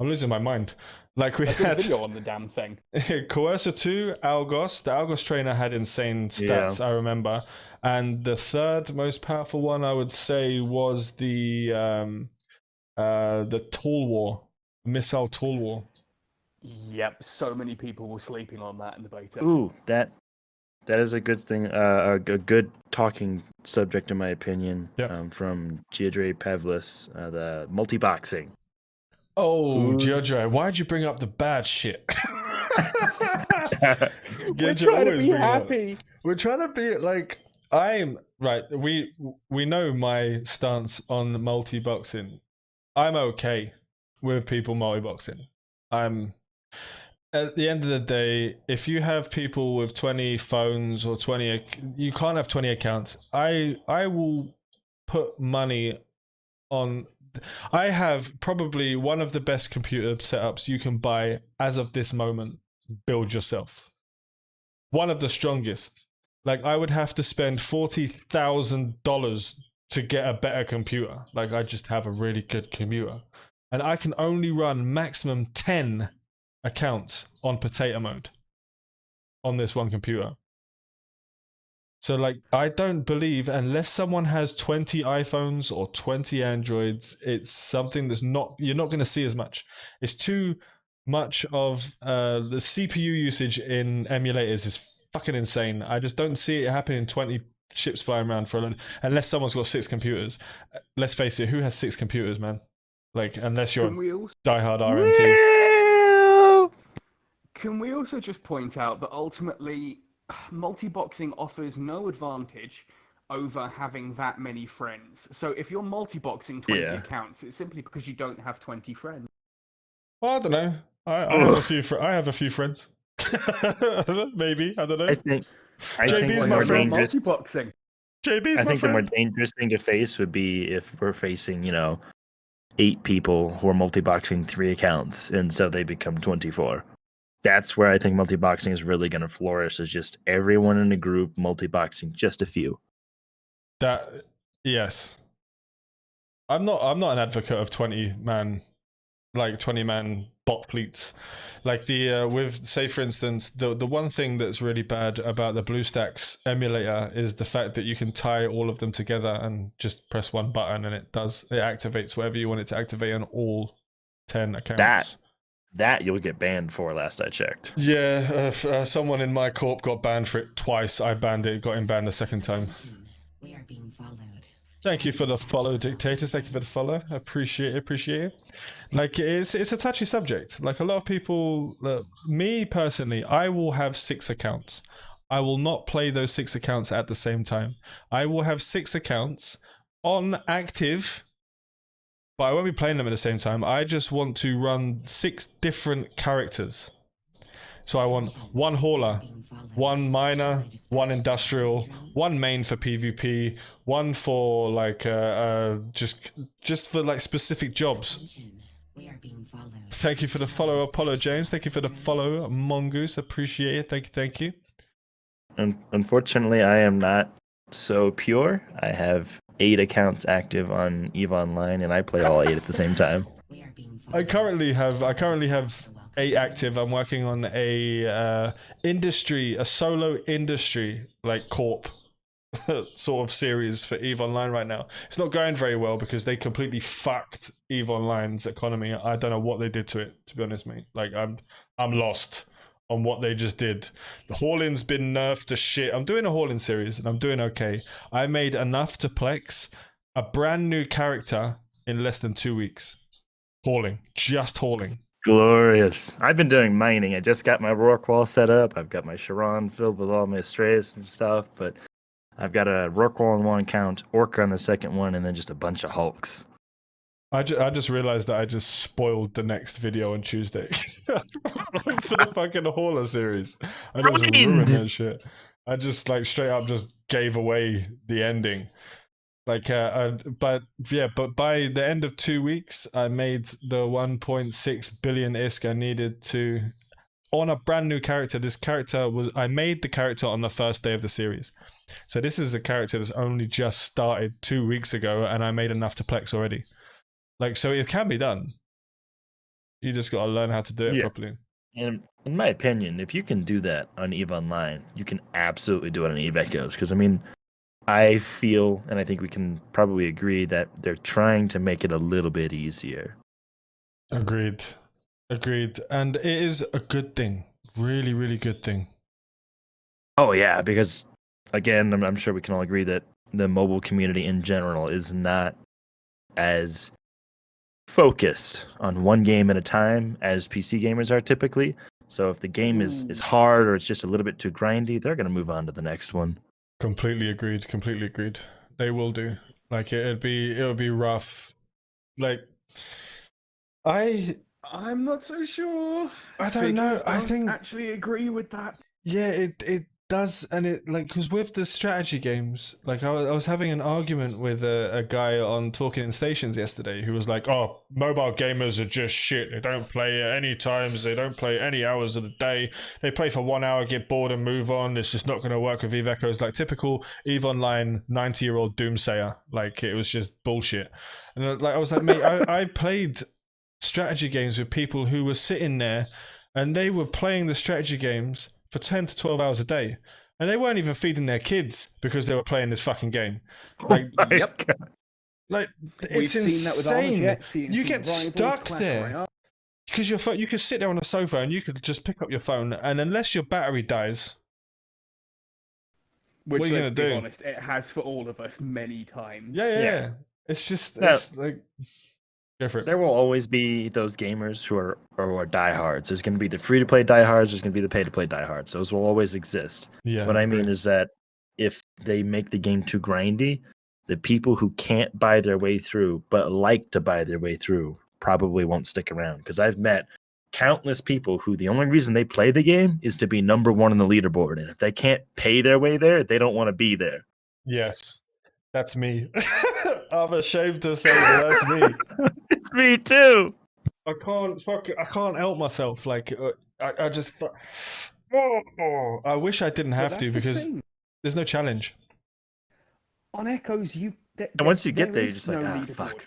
I'm losing my mind. Like we I did a had video on the damn thing. Coercer 2, Algos. The Algos trainer had insane stats, I remember. And the third most powerful one, I would say, was the Tool War, Missile Tool War. Yep, so many people were sleeping on that in the beta. Ooh, that is a good thing. A good talking subject, in my opinion. Yep. From Giadre Pavlis, the multi-boxing. Oh, Giorgio, why'd you bring up the bad shit? We're trying to be happy. We're trying to be like I'm right. We know my stance on multi-boxing. I'm okay with people multi-boxing. I'm at the end of the day, if you have people with 20 phones or 20, you can't have 20 accounts. I will put money on. I have probably one of the best computer setups you can buy as of this moment. Build yourself. One of the strongest. Like I would have to spend $40,000 to get a better computer. Like I just have a really good computer, and I can only run maximum 10 accounts on potato mode on this one computer. So like I don't believe unless someone has 20 iPhones or 20 Androids, it's something that's not, you're not going to see as much. It's too much of the CPU usage in emulators is fucking insane. I just don't see it happening 20 ships flying around for a unless someone's got 6 computers. Let's face it, who has 6 computers, man? Like unless you're diehard RMT. Can we also just point out that ultimately multi-boxing offers no advantage over having that many friends. So if you're multi-boxing 20 accounts, it's simply because you don't have 20 friends. Well, I don't know. I have a few. I have a few friends. Maybe I don't know. I think JB's my friend. Multi-boxing. JB's I my think friend. the more dangerous thing to face would be if we're facing, 8 people who are multi-boxing 3 accounts, and so they become 24. That's where I think multi-boxing is really going to flourish, is just everyone in a group multi-boxing just a few. Yes. I'm not an advocate of 20-man bot fleets. Like the with, say for instance, the one thing that's really bad about the BlueStacks emulator is the fact that you can tie all of them together and just press one button and it activates whatever you want it to activate on all 10 accounts. That you'll get banned for, last I checked. Yeah, someone in my corp got banned for it twice. I banned it, got him banned the second time. We are being followed. Thank you for the follow, Dictators. Thank you for the follow. Appreciate it. Like, it's a touchy subject. Like, a lot of people, me personally, I will have 6 accounts. I will not play those 6 accounts at the same time. I will have 6 accounts on active, but I won't be playing them at the same time. I just want to run 6 different characters. So I want 1 hauler, 1 miner, 1 industrial, 1 main for PvP, 1 for like just for like specific jobs. We are being followed. Thank you for the follow, Apollo James. Thank you for the follow, Mongoose. Appreciate it. Thank you. Unfortunately, I am not so pure. I have 8 accounts active on EVE Online, and I play all 8 at the same time. I currently have 8 active. I'm working on a solo industry like corp sort of series for EVE Online right now. It's not going very well because they completely fucked EVE Online's economy. I don't know what they did to it, to be honest, mate. Like I'm lost on what they just did. The Hauling's been nerfed to shit. I'm doing a Hauling series and I'm doing okay. I made enough to plex a brand new character in less than 2 weeks. Hauling. Just Hauling. Glorious. I've been doing mining. I just got my Rourke wall set up. I've got my Charon filled with all my strays and stuff, but I've got a Rourke wall on one count, Orca on the second one, and then just a bunch of Hulks. I just realized that I just spoiled the next video on Tuesday for the fucking Hauler series. I just ruined that shit. I just like straight up just gave away the ending. Like, but by the end of 2 weeks, I made the 1.6 billion ISK I needed to on a brand new character. This character I made the character on the first day of the series. So this is a character that's only just started 2 weeks ago, and I made enough to plex already. Like, so it can be done. You just got to learn how to do it properly. And in my opinion, if you can do that on EVE Online, you can absolutely do it on EVE Echoes. Because, I mean, I feel, and I think we can probably agree, that they're trying to make it a little bit easier. Agreed. And it is a good thing. Really, really good thing. Oh, yeah, because, again, I'm sure we can all agree that the mobile community in general is not as focused on one game at a time as PC gamers are typically. So if the game is hard or it's just a little bit too grindy, they're going to move on to the next one. Completely agreed. They will do. Like, it'll be rough. Like, I'm not so sure. I don't know. I think actually agree with that. Yeah, it does, and it like because with the strategy games, like I was having an argument with a guy on Talking in Stations yesterday who was like, "Oh, mobile gamers are just shit. They don't play at any times. They don't play any hours of the day. They play for 1 hour, get bored, and move on. It's just not going to work with EVE Echoes." Like typical EVE Online 90-year-old doomsayer. Like it was just bullshit. And like I was like, mate, I played strategy games with people who were sitting there, and they were playing the strategy games for 10 to 12 hours a day. And they weren't even feeding their kids because they were playing this fucking game. Like, Yep. Like, We've it's insane. You get Rivals, stuck Clash there. Royale. Because you could sit there on a sofa and you could just pick up your phone, and unless your battery dies, Which, what are you let's gonna be do? honest, it has for all of us many times. Yeah. It's just, it's like... Go for it. There will always be those gamers who are diehards. There's going to be the free-to-play diehards. There's going to be the pay-to-play diehards. Those will always exist. Yeah. What I mean is that if they make the game too grindy, the people who can't buy their way through but like to buy their way through probably won't stick around. Because I've met countless people who the only reason they play the game is to be number one on the leaderboard. And if they can't pay their way there, they don't want to be there. Yes. That's me. I'm ashamed to say that that's me. It's me too. I can't help myself. Like I just. I wish I didn't have to because there's no challenge. On Echoes, and once you get there, you're just like, fuck.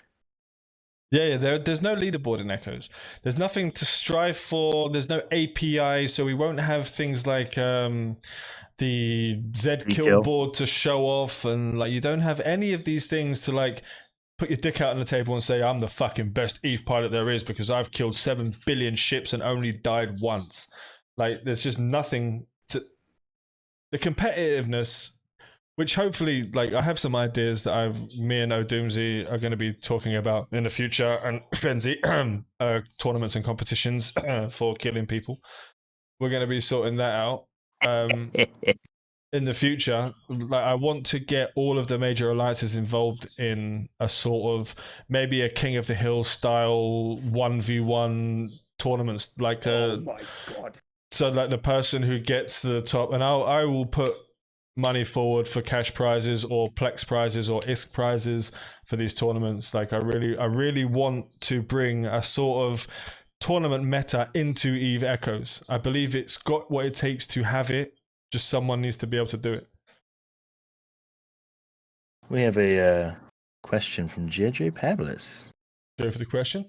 Yeah. There's no leaderboard in Echoes. There's nothing to strive for. There's no API, so we won't have things like the Z kill board to show off, and like you don't have any of these things to like put your dick out on the table and say I'm the fucking best EVE pilot there is because I've killed 7 billion ships and only died once. Like there's just nothing to the competitiveness, which hopefully like I have some ideas that me and Odoomsy are going to be talking about in the future, and Benzie tournaments and competitions for killing people. We're going to be sorting that out. In the future, like I want to get all of the major alliances involved in a sort of maybe a King of the Hill style 1v1 tournaments, like oh my god! So like the person who gets to the top, and I will put money forward for cash prizes or Plex prizes or ISK prizes for these tournaments. Like I really want to bring a sort of tournament meta into EVE Echoes. I believe it's got what it takes to have it. Just someone needs to be able to do it. We have a question from JJ Pavlis. Go for the question.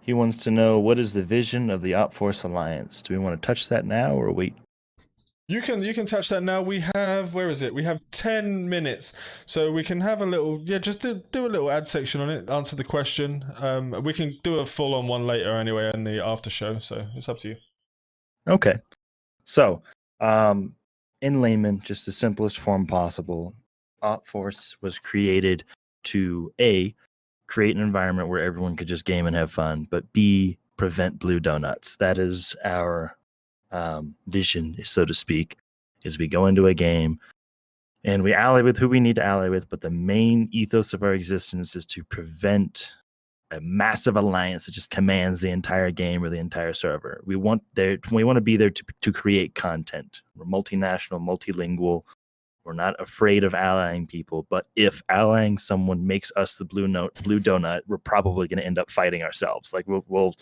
He wants to know, what is the vision of the OpForce Alliance? Do we want to touch that now or wait? You can touch that now. We have, where is it? We have 10 minutes. So we can have a little, just do a little ad section on it, answer the question. We can do a full-on one later anyway in the after show, so it's up to you. Okay. So, in layman, just the simplest form possible, OpForce was created to A, create an environment where everyone could just game and have fun, but B, prevent blue donuts. That is our vision, so to speak, is we go into a game and we ally with who we need to ally with, but the main ethos of our existence is to prevent a massive alliance that just commands the entire game or the entire server. We want to be there to create content. We're multinational, multilingual. We're not afraid of allying people, but if allying someone makes us the blue donut, we're probably going to end up fighting ourselves. Like we'll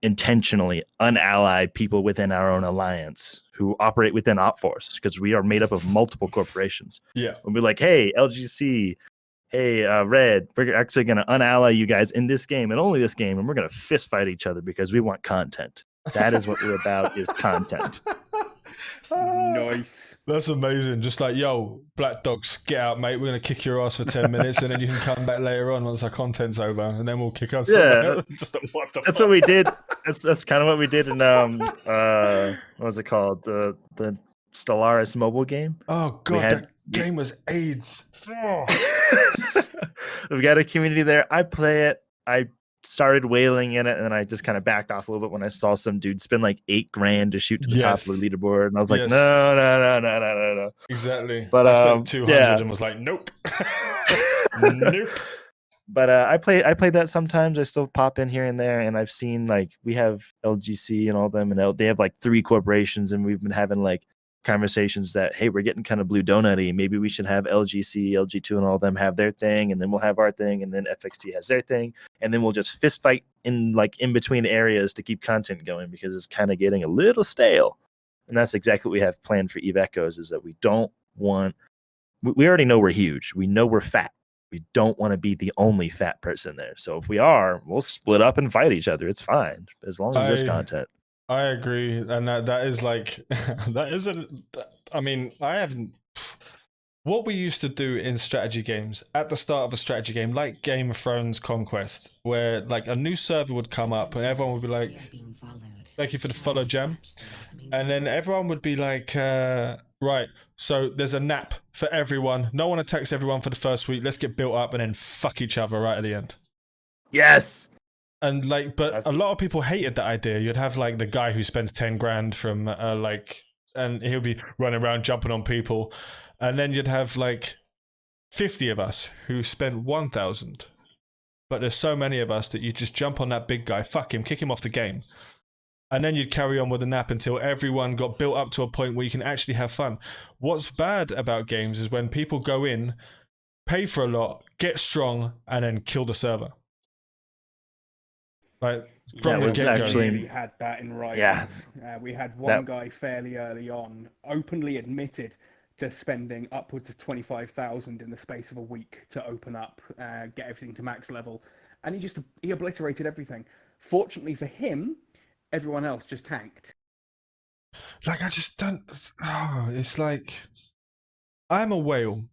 intentionally unally people within our own alliance who operate within OpForce, because we are made up of multiple corporations. Yeah. We'll be like, hey, LGC, hey, Red, we're actually going to unally you guys in this game and only this game, and we're going to fist fight each other because we want content. That is what we're about, is content. Nice. That's amazing. Just like, yo, Black Dogs, get out, mate. We're going to kick your ass for 10 minutes and then you can come back later on once our content's over and then we'll kick us. Yeah. Just what the That's fuck? what we did. That's kind of what we did in what was it called? The Stellaris mobile game. Oh god, that game was AIDS. Oh. We've got a community there. I play it. I started whaling in it, and then I just kind of backed off a little bit when I saw some dude spend like $8,000 to shoot to the top of the leaderboard, and I was like, no. Exactly. But I spent 200 and was like, nope. Nope. But I played that sometimes. I still pop in here and there, and I've seen like we have LGC and all them, and they have like 3 corporations, and we've been having like conversations that, hey, we're getting kind of blue donut-y. Maybe we should have LGC, LG2, and all them have their thing, and then we'll have our thing, and then FXT has their thing, and then we'll just fist fight in between areas to keep content going, because it's kind of getting a little stale. And that's exactly what we have planned for Eve Echoes, is that we don't want. We already know we're huge. We know we're fat. We don't want to be the only fat person there. So if we are, we'll split up and fight each other. It's fine, as long as there's content. I agree, and that is like that isn't. I mean, I haven't. What we used to do in strategy games at the start of a strategy game, like Game of Thrones Conquest, where like a new server would come up and everyone would be like, "Thank you for the follow, Jam," and then everyone would be like, "Right, so there's a nap for everyone. No one attacks everyone for the first week. Let's get built up and then fuck each other right at the end." Yes. And like, but a lot of people hated that idea. You'd have like the guy who spends 10 grand from and he'll be running around jumping on people, and then you'd have like 50 of us who spent 1,000. But there's so many of us that you just jump on that big guy, fuck him, kick him off the game, and then you'd carry on with the nap until everyone got built up to a point where you can actually have fun. What's bad about games is when people go in, pay for a lot, get strong, and then kill the server. Like from the get-go. We had that in Rivals. Yeah. We had one guy fairly early on openly admitted to spending upwards of 25,000 in the space of a week to open up, get everything to max level, and he obliterated everything. Fortunately for him, everyone else just tanked. Like, I just don't. Oh, it's like I'm a whale,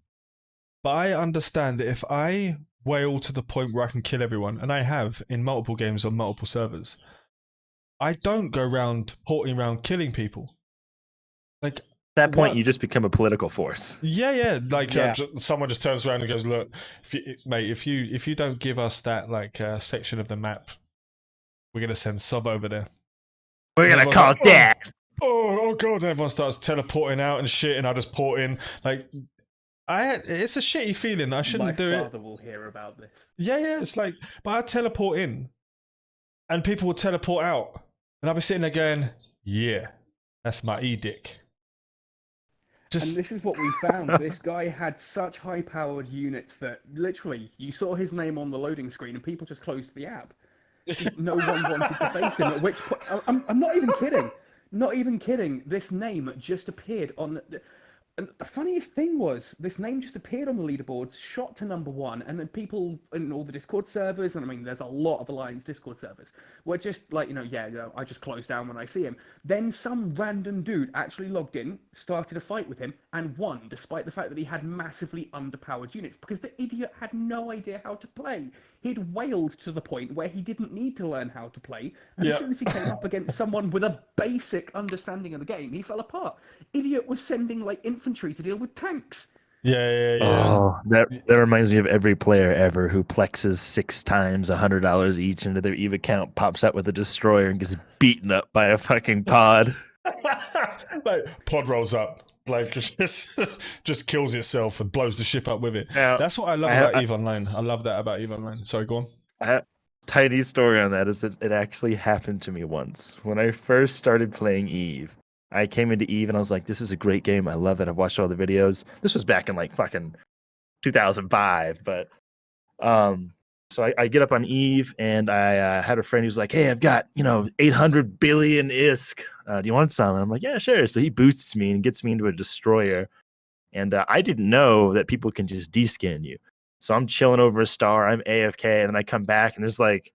but I understand that if I whale to the point where I can kill everyone, and I have in multiple games on multiple servers, I don't go around porting around killing people. Like, at that point, you just become a political force. Yeah. Like someone just turns around and goes, "Look, if you don't give us that like section of the map, we're gonna send sub over there. We're gonna call Dad." Oh god! And everyone starts teleporting out and shit, and I just port in like. It's a shitty feeling. I shouldn't do it. My father will hear about this. Yeah. It's like, but I teleport in, and people will teleport out, and I'll be sitting there going, "Yeah, that's my edict." And this is what we found. This guy had such high-powered units that literally you saw his name on the loading screen, and people just closed the app. No one wanted to face him. At which point, I'm not even kidding. Not even kidding. This name just appeared on. And the funniest thing was, this name just appeared on the leaderboards, shot to number 1, and then people in all the Discord servers, and I mean, there's a lot of Alliance Discord servers, were just like, I just close down when I see him. Then some random dude actually logged in, started a fight with him, and won, despite the fact that he had massively underpowered units, because the idiot had no idea how to play. he'd wailed to the point where he didn't need to learn how to play. And as Yeah. soon as he came up against someone with a basic understanding of the game, he fell apart. Idiot was sending like infantry to deal with tanks. Yeah. Oh, that reminds me of every player ever who plexes 6 times $100 each into their Eve account, pops out with a destroyer, and gets beaten up by a fucking pod. Like pod rolls up, like just kills itself and blows the ship up with it. Now, That's what I love about EVE Online. I love that about EVE Online. Sorry, go on. I have tiny story on that is that it actually happened to me once. When I first started playing EVE, I came into EVE and I was like, this is a great game. I love it. I've watched all the videos. This was back in like fucking 2005, but so I get up on EVE and I had a friend who's like, hey, I've got 800 billion ISK. Do you want some? And I'm like, yeah, sure. So he boosts me and gets me into a destroyer, and I didn't know that people can just descan you. So I'm chilling over a star. I'm AFK, and then I come back and there's like,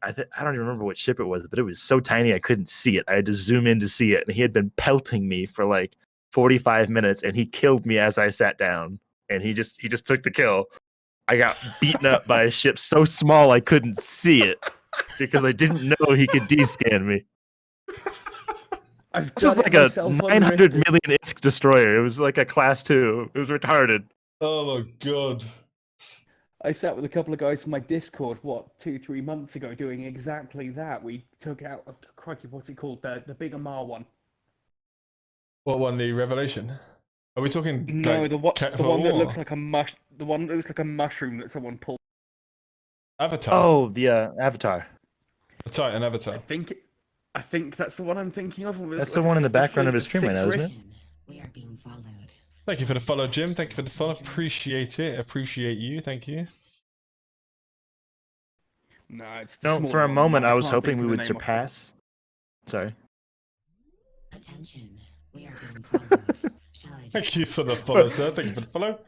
I don't even remember what ship it was, but it was so tiny I couldn't see it. I had to zoom in to see it, and he had been pelting me for like 45 minutes, and he killed me as I sat down. And he just took the kill. I got beaten up by a ship so small I couldn't see it because I didn't know he could descan me. This was like a 900 million ISK destroyer. It was like a class 2. It was retarded. Oh my god. I sat with a couple of guys from my Discord, 2-3 months ago, doing exactly that. We took out, crikey, what's it called? The big Amar one. What one? The Revelation? Are we talking? No, like, the one that looks like the one that looks like a mushroom that someone pulled. Avatar. Oh, the Avatar. A Titan Avatar. I think that's the one I'm thinking of. That's the one in the background of his stream right now, isn't it? We are being followed. Thank you for the follow, Jim. Thank you for the follow. Appreciate it. Appreciate you. Thank you. No, it's No, for a moment I was hoping we would surpass. Sorry. Attention. We are being followed. Shall I Thank you for the follow, sir. Thank you for the follow.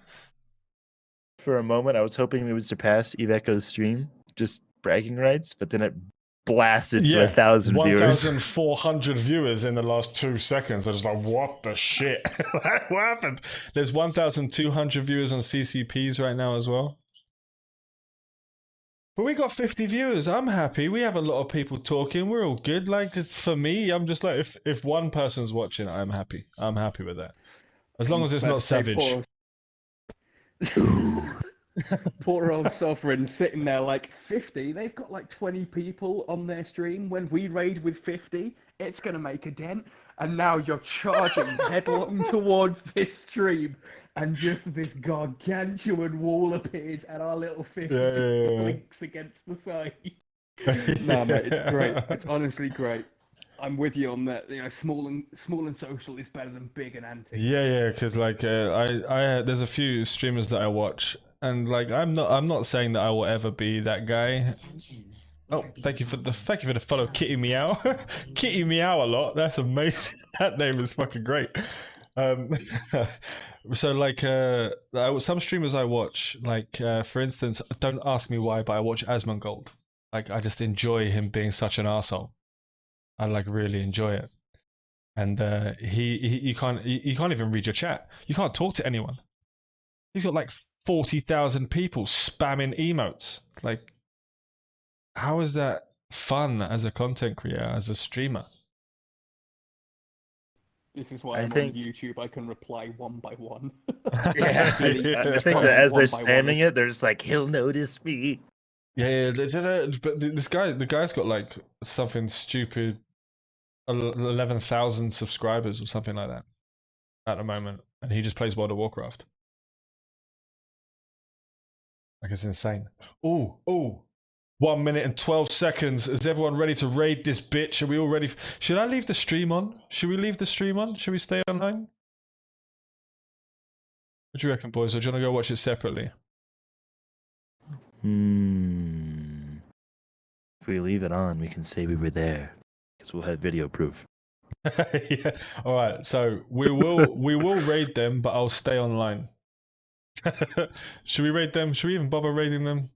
For a moment I was hoping we would surpass Evecho's stream, just bragging rights, but then it blasted to 1,000 viewers. 1,400 viewers in the last 2 seconds. I was like, what the shit? What happened? There's 1,200 viewers on CCPs right now as well. But we got 50 viewers. I'm happy. We have a lot of people talking. We're all good. Like, for me, I'm just like, if one person's watching, I'm happy. I'm happy with that. As long as it's not savage. Poor old Sovereign sitting there like 50. They've got like 20 people on their stream. When we raid with 50, it's going to make a dent. And now you're charging headlong towards this stream, and just this gargantuan wall appears, and our little 50 blinks against the side. No, mate, it's great. It's honestly great. I'm with you on that. Small and social is better than big and anti. Yeah, because like I there's a few streamers that I watch, and like I'm not saying that I will ever be that guy. Oh, thank you for the follow, Kitty Meow. Kitty Meow a lot. That's amazing. That name is fucking great. So like some streamers I watch, like for instance, don't ask me why, but I watch Asmongold. Like I just enjoy him being such an arsehole. I like really enjoy it. And you can't even read your chat. You can't talk to anyone. He's got like 40,000 people spamming emotes. Like, how is that fun as a content creator, as a streamer? This is why I'm on YouTube. I can reply one by one. Yeah, I think that as they're spamming it, they're just like, he'll notice me. Yeah, but the guy's got like something stupid, 11,000 subscribers or something like that at the moment, and he just plays World of Warcraft. Like, it's insane. Oh. 1 minute and 12 seconds. Is everyone ready to raid this bitch? Are we all ready? Should I leave the stream on? Should we leave the stream on? Should we stay online? What do you reckon, boys? Or do you want to go watch it separately? If we leave it on, we can say we were there, because we'll have video proof. Yeah. All right. So we will raid them, but I'll stay online. Should we raid them? Should we even bother raiding them?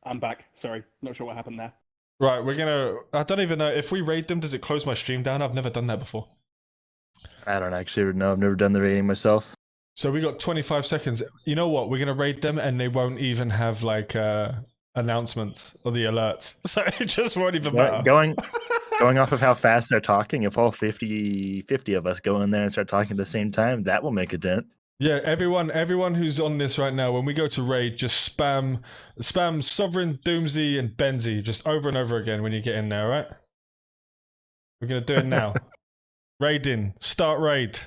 I'm back. Sorry, not sure what happened there. Right, I don't even know if we raid them. Does it close my stream down? I've never done that before. I don't actually know. I've never done the rating myself. So we got 25 seconds. You know what? We're gonna raid them, and they won't even have like announcements or the alerts, so it just won't even matter. Going off of how fast they're talking, if all 50 of us go in there and start talking at the same time, that will make a dent. Yeah, everyone who's on this right now, when we go to raid, just spam Sovereign, Doomsy, and Benzie just over and over again when you get in there, right? We're gonna do it now. Raid in. Start raid.